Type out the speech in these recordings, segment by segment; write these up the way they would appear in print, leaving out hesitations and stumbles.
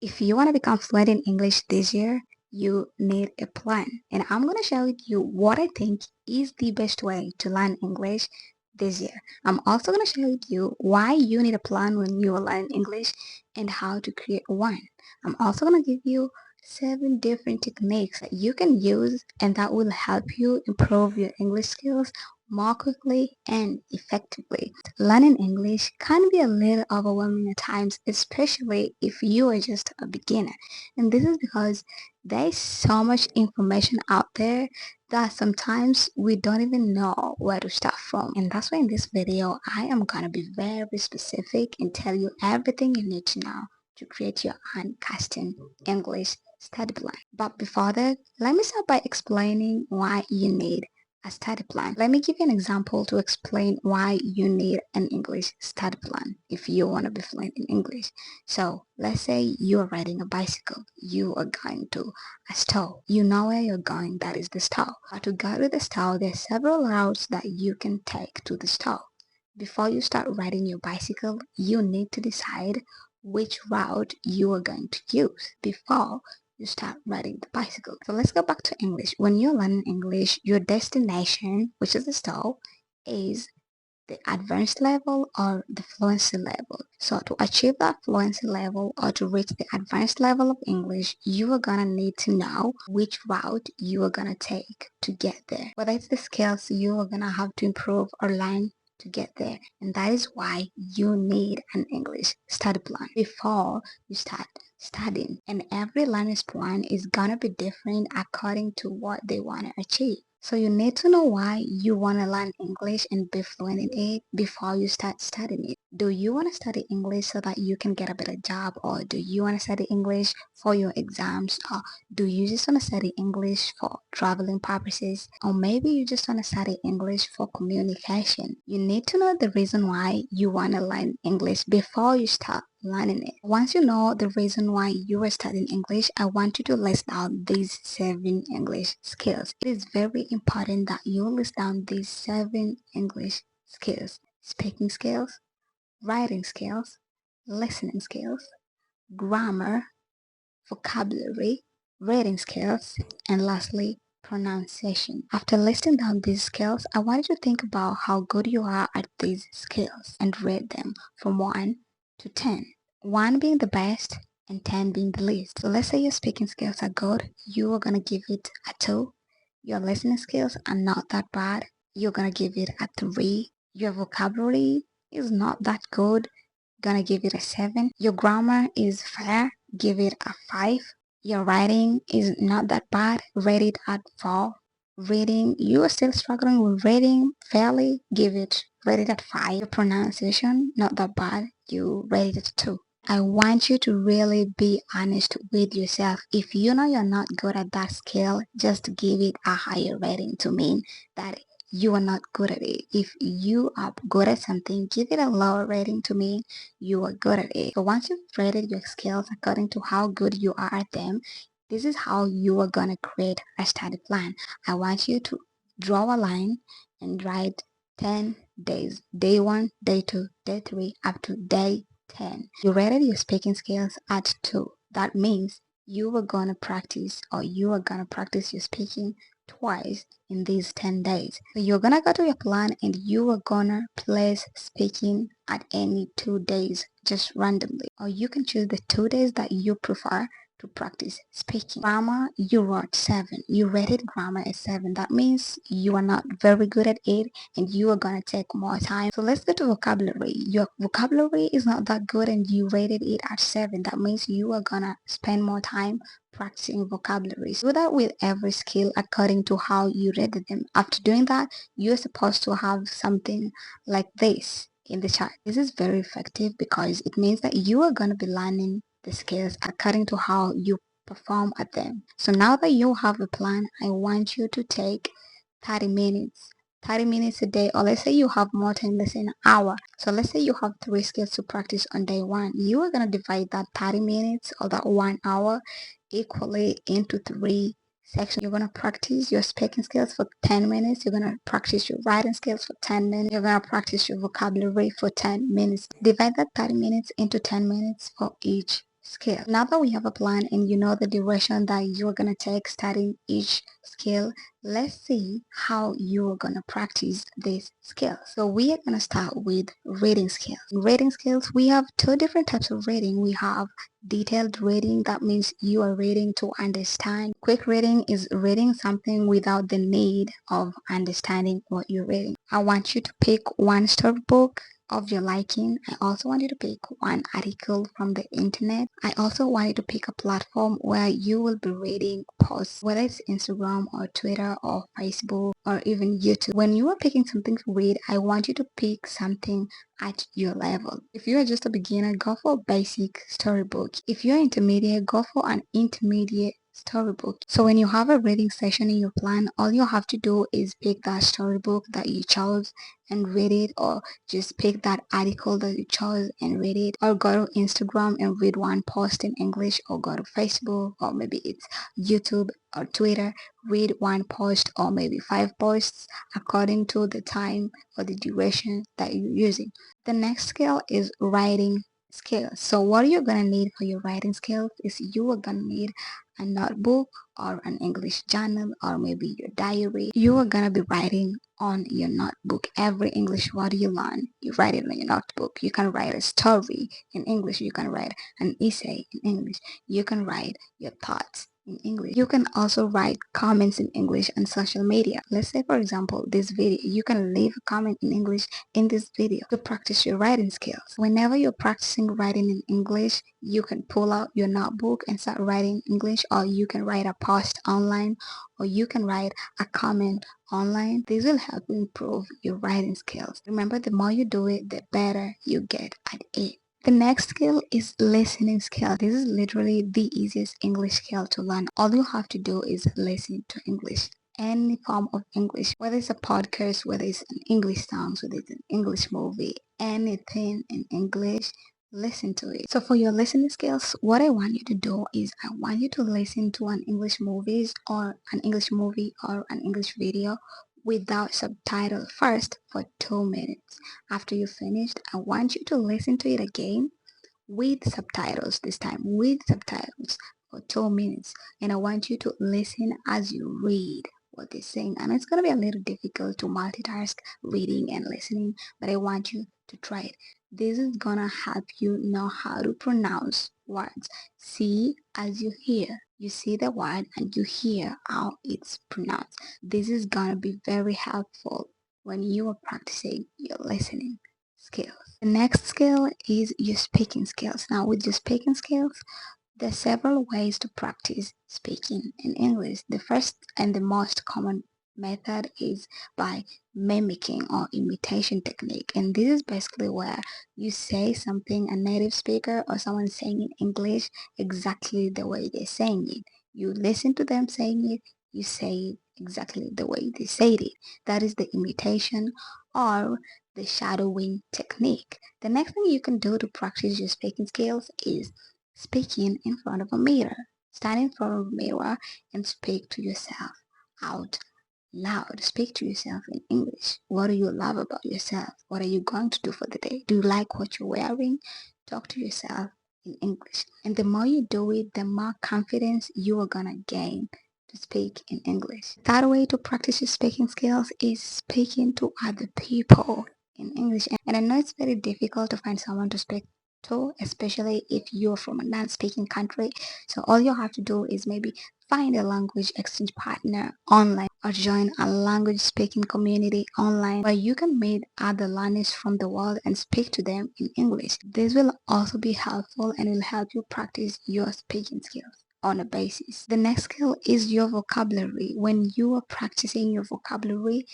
If you want to become fluent in English this year, you need a plan. And I'm going to share with you what I think is the best way to learn English this year. I'm also going to share with you why you need a plan when you learn English and how to create one. I'm also going to give you 7 different techniques that you can use and that will help you improve your English skills more quickly and effectively. Learning English can be a little overwhelming at times, especially if you are just a beginner. And this is because there's so much information out there that sometimes we don't even know where to start from. And that's why in this video, I am going to be very specific and tell you everything you need to know to create your own custom English study plan. But before that, let me start by explaining why you need a study plan. Let me give you an example to explain why you need an English study plan if you want to be fluent in English. So let's say you're riding a bicycle. You are going to a store. You know where you're going, that is the store. But to go to the store, there are several routes that you can take to the store. Before you start riding your bicycle, you need to decide which route you are going to use before you start riding the bicycle. So let's go back to English. When you're learning English, your destination, which is the start, is the advanced level or the fluency level. So to achieve that fluency level or to reach the advanced level of English, you are gonna need to know which route you are gonna take to get there. Whether it's the skills you are gonna have to improve or learn to get there. And that is why you need an English study plan before you start studying. And every learner's plan is gonna be different according to what they want to achieve. So you need to know why you want to learn English and be fluent in it before you start studying it. Do you want to study English so that you can get a better job, or do you want to study English for your exams, or do you just want to study English for traveling purposes, or maybe you just want to study English for communication? You need to know the reason why you want to learn English before you start learning it. Once you know the reason why you are studying English, I want you to list down these 7 English skills. It is very important that you list down these 7 English skills: speaking skills, writing skills, listening skills, grammar, vocabulary, reading skills, and lastly, pronunciation. After listing down these skills, I want you to think about how good you are at these skills and rate them from 1 to 10. 1 being the best and 10 being the least. So let's say your speaking skills are good, you are going to give it a 2. Your listening skills are not that bad, you're going to give it a 3. Your vocabulary is not that good, gonna give it a 7. Your grammar is fair, give it a 5. Your writing is not that bad, rate it at 4. Reading, you are still struggling with reading fairly, rate it at 5. Your pronunciation, not that bad, you rate it at 2. I want you to really be honest with yourself. If you know you're not good at that skill, just give it a higher rating to mean that you are not good at it. If you are good at something, give it a lower rating to mean you are good at it. So once you've rated your skills according to how good you are at them, this is how you are gonna create a study plan. I want you to draw a line and write 10 days. Day 1, day 2, day 3, up to day 10. You rated your speaking skills at 2. That means you are gonna practice your speaking twice in these 10 days. So you're gonna go to your plan and you are gonna place speaking at any 2 days just randomly. Or you can choose the 2 days that you prefer to practice speaking. Grammar, you wrote 7. You rated grammar as 7. That means you are not very good at it and you are gonna take more time. So let's go to vocabulary. Your vocabulary is not that good and you rated it at 7. That means you are gonna spend more time practicing vocabulary. Do that with every skill according to how you rated them. After doing that, you're supposed to have something like this in the chart. This is very effective because it means that you are going to be learning the skills according to how you perform at them. So now that you have a plan, I want you to take 30 minutes. 30 minutes a day, or let's say you have more time, let's say an hour. So let's say you have 3 skills to practice on day 1. You are going to divide that 30 minutes or that 1 hour equally into 3 sections. You're going to practice your speaking skills for 10 minutes. You're going to practice your writing skills for 10 minutes. You're going to practice your vocabulary for 10 minutes. Divide that 30 minutes into 10 minutes for each skill. Now that we have a plan and you know the direction that you're gonna take studying each skill, let's see how you're gonna practice this skill. So we are gonna start with reading skills. In reading skills, we have two different types of reading. We have detailed reading, that means you are reading to understand. Quick reading is reading something without the need of understanding what you're reading. I want you to pick one storybook of your liking. I also want you to pick one article from the internet. I also want you to pick a platform where you will be reading posts, whether it's Instagram or Twitter or Facebook or even YouTube. When you are picking something to read, I want you to pick something at your level. If you are just a beginner, go for a basic storybook. If you're intermediate, go for an intermediate storybook. So when you have a reading session in your plan, all you have to do is pick that storybook that you chose and read it, or just pick that article that you chose and read it, or go to Instagram and read one post in English, or go to Facebook, or maybe it's YouTube or Twitter, read one post or maybe 5 posts according to the time or the duration that you're using. The next skill is writing skills. So what you're gonna need for your writing skills is you are gonna need a notebook or an English journal or maybe your diary. You are gonna be writing on your notebook every English word you learn. You write it on your notebook. You can write a story in English. You can write an essay in English. You can write your thoughts in English. You can also write comments in English on social media. Let's say, for example, this video, you can leave a comment in English in this video to practice your writing skills. Whenever you're practicing writing in English, you can pull out your notebook and start writing English, or you can write a post online, or you can write a comment online. This will help you improve your writing skills. Remember, the more you do it, the better you get at it. The next skill is listening skill. This is literally the easiest English skill to learn. All you have to do is listen to English. Any form of English, whether it's a podcast, whether it's an English song, whether it's an English movie, anything in English, listen to it. So for your listening skills, what I want you to do is I want you to listen to an English movie or an English video without subtitle first for 2 minutes. After you finished, I want you to listen to it again with subtitles, this time with subtitles for 2 minutes. And I want you to listen as you read what they're saying. And it's going to be a little difficult to multitask reading and listening, but I want you to try it. This is going to help you know how to pronounce words. See as you hear. You see the word and you hear how it's pronounced. This is going to be very helpful when you are practicing your listening skills. The next skill is your speaking skills. Now with your speaking skills, there are several ways to practice speaking in English. The first and the most common method is by mimicking or imitation technique. And this is basically where you say something a native speaker or someone saying in English exactly the way they're saying it. You listen to them saying it, you say it exactly the way they said it. That is the imitation or the shadowing technique. The next thing you can do to practice your speaking skills is speaking in front of a mirror. Stand in front of a mirror and speak to yourself out loud. Speak to yourself in English. What do you love about yourself? What are you going to do for the day? Do you like what you're wearing? Talk to yourself in English. And the more you do it, the more confidence you are gonna gain to speak in English. That way to practice your speaking skills is speaking to other people in English. And I know it's very difficult to find someone to speak to, especially if you're from a non-speaking country. So all you have to do is maybe find a language exchange partner online or join a language speaking community online where you can meet other learners from the world and speak to them in English. This will also be helpful and will help you practice your speaking skills on a basis. The next skill is your vocabulary. When you are practicing your vocabulary,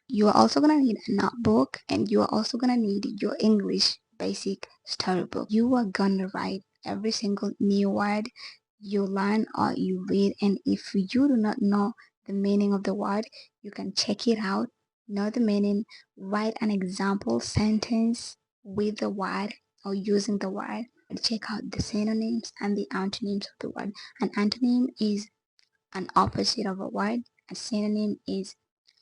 you are also going to need a notebook and you are also going to need your English basic storybook. You are going to write every single new word you learn or you read, and if you do not know the meaning of the word, you can check it out, know the meaning, write an example sentence with the word or using the word, and check out the synonyms and the antonyms of the word. An antonym is an opposite of a word. A synonym is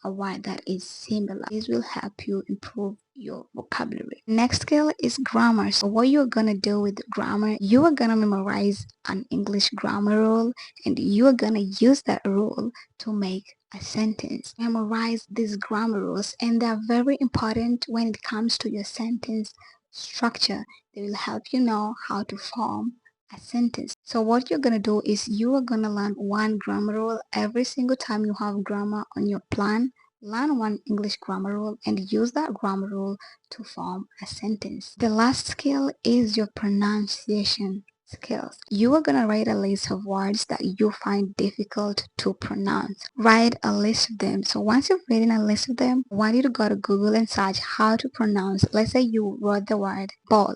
a word that is similar. This will help you improve your vocabulary. Next skill is grammar. So what you're gonna do with grammar, you are gonna memorize an English grammar rule, and you are gonna use that rule to make a sentence. Memorize these grammar rules, and they are very important when it comes to your sentence structure. They will help you know how to form a sentence. So what you're gonna do is you are gonna learn one grammar rule every single time you have grammar on your plan. Learn one English grammar rule and use that grammar rule to form a sentence. The last skill is your pronunciation skills. You are gonna write a list of words that you find difficult to pronounce. Write a list of them. So once you've written a list of them, I want you to go to Google and search how to pronounce. Let's say you wrote the word ball.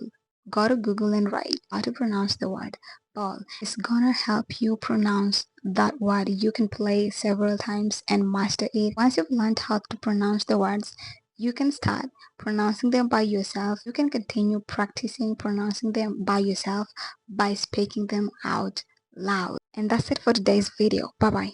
Go to Google and write how to pronounce the word ball. It's gonna help you pronounce that word. You can play several times and master it. Once you've learned how to pronounce the words, you can start pronouncing them by yourself. You can continue practicing pronouncing them by yourself by speaking them out loud. And that's it for today's video. Bye bye.